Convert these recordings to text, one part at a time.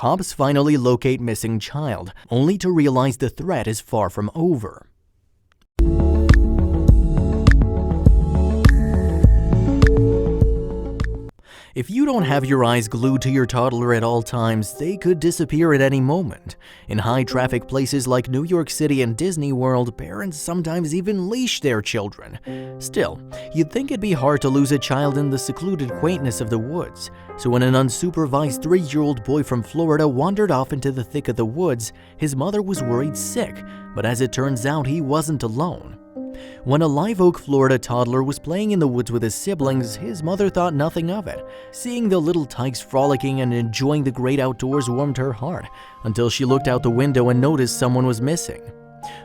cops finally locate missing child, only to realize the threat is far from over. If you don't have your eyes glued to your toddler at all times, they could disappear at any moment. In high-traffic places like New York City and Disney World, parents sometimes even leash their children. Still, you'd think it'd be hard to lose a child in the secluded quaintness of the woods. So when an unsupervised 3-year-old boy from Florida wandered off into the thick of the woods, his mother was worried sick, but as it turns out, he wasn't alone. When a Live Oak, Florida toddler was playing in the woods with his siblings, his mother thought nothing of it. Seeing the little tykes frolicking and enjoying the great outdoors warmed her heart, until she looked out the window and noticed someone was missing.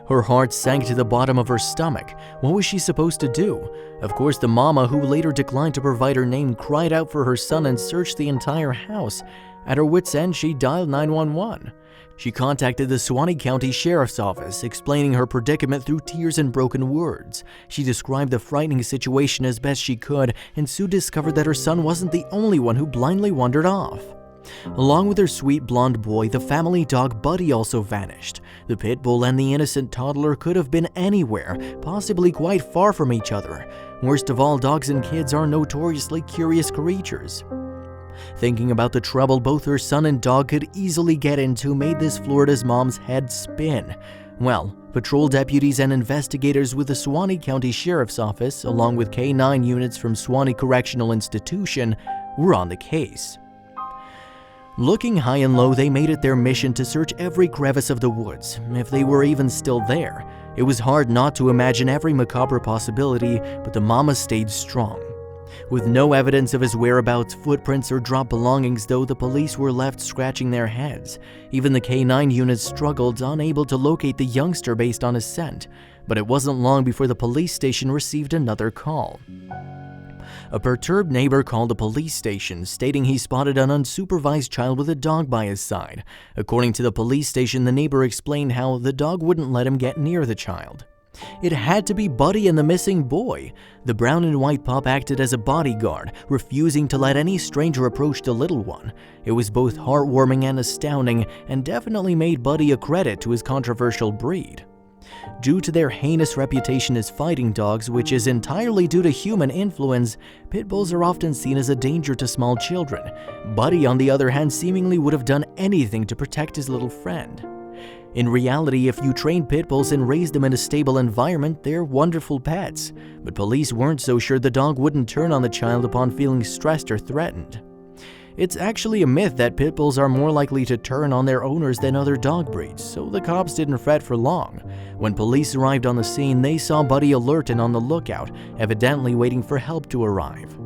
Her heart sank to the bottom of her stomach. What was she supposed to do? Of course, the mama, who later declined to provide her name, cried out for her son and searched the entire house. At her wit's end, she dialed 911. She contacted the Suwannee County Sheriff's Office, explaining her predicament through tears and broken words. She described the frightening situation as best she could, and soon discovered that her son wasn't the only one who blindly wandered off. Along with her sweet blonde boy, the family dog Buddy also vanished. The pit bull and the innocent toddler could have been anywhere, possibly quite far from each other. Worst of all, dogs and kids are notoriously curious creatures. Thinking about the trouble both her son and dog could easily get into made this Florida's mom's head spin. Well, patrol deputies and investigators with the Suwannee County Sheriff's Office, along with K-9 units from Suwannee Correctional Institution, were on the case. Looking high and low, they made it their mission to search every crevice of the woods, if they were even still there. It was hard not to imagine every macabre possibility, but the mama stayed strong. With no evidence of his whereabouts, footprints, or dropped belongings, though, the police were left scratching their heads. Even the K-9 units struggled, unable to locate the youngster based on his scent. But it wasn't long before the police station received another call. A perturbed neighbor called the police station, stating he spotted an unsupervised child with a dog by his side. According to the police station, the neighbor explained how the dog wouldn't let him get near the child. It had to be Buddy and the missing boy. The brown and white pup acted as a bodyguard, refusing to let any stranger approach the little one. It was both heartwarming and astounding, and definitely made Buddy a credit to his controversial breed. Due to their heinous reputation as fighting dogs, which is entirely due to human influence, pit bulls are often seen as a danger to small children. Buddy, on the other hand, seemingly would have done anything to protect his little friend. In reality, if you train pit bulls and raise them in a stable environment, they're wonderful pets. But police weren't so sure the dog wouldn't turn on the child upon feeling stressed or threatened. It's actually a myth that pit bulls are more likely to turn on their owners than other dog breeds, so the cops didn't fret for long. When police arrived on the scene, they saw Buddy alert and on the lookout, evidently waiting for help to arrive.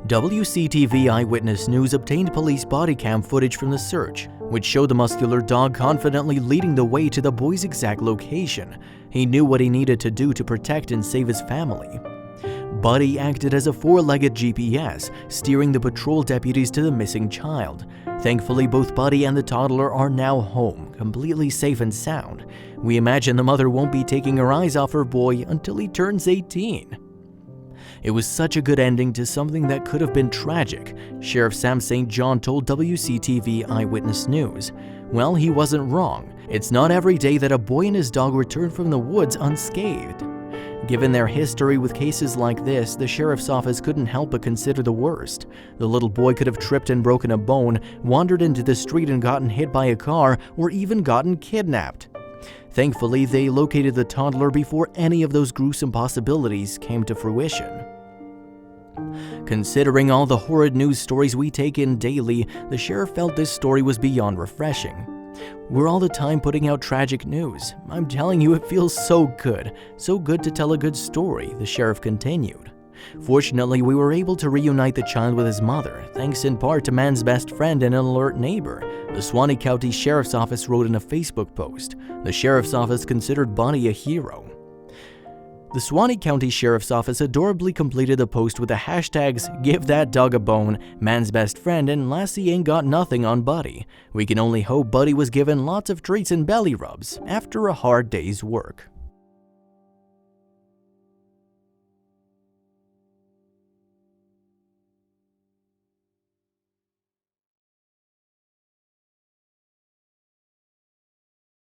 WCTV Eyewitness News obtained police body cam footage from the search, which showed the muscular dog confidently leading the way to the boy's exact location. He knew what he needed to do to protect and save his family. Buddy acted as a four-legged GPS, steering the patrol deputies to the missing child. Thankfully, both Buddy and the toddler are now home, completely safe and sound. We imagine the mother won't be taking her eyes off her boy until he turns 18. It was such a good ending to something that could have been tragic, Sheriff Sam St. John told WCTV Eyewitness News. Well, he wasn't wrong. It's not every day that a boy and his dog return from the woods unscathed. Given their history with cases like this, the sheriff's office couldn't help but consider the worst. The little boy could have tripped and broken a bone, wandered into the street and gotten hit by a car, or even gotten kidnapped. Thankfully, they located the toddler before any of those gruesome possibilities came to fruition. Considering all the horrid news stories we take in daily, the sheriff felt this story was beyond refreshing. We're all the time putting out tragic news. I'm telling you, it feels so good to tell a good story, the sheriff continued. Fortunately, we were able to reunite the child with his mother, thanks in part to man's best friend and an alert neighbor. The Suwannee County Sheriff's Office wrote in a Facebook post. The Sheriff's Office considered Buddy a hero. The Suwannee County Sheriff's Office adorably completed the post with the hashtags "Give that dog a bone," "Man's best friend," and "Lassie ain't got nothing on Buddy." We can only hope Buddy was given lots of treats and belly rubs after a hard day's work.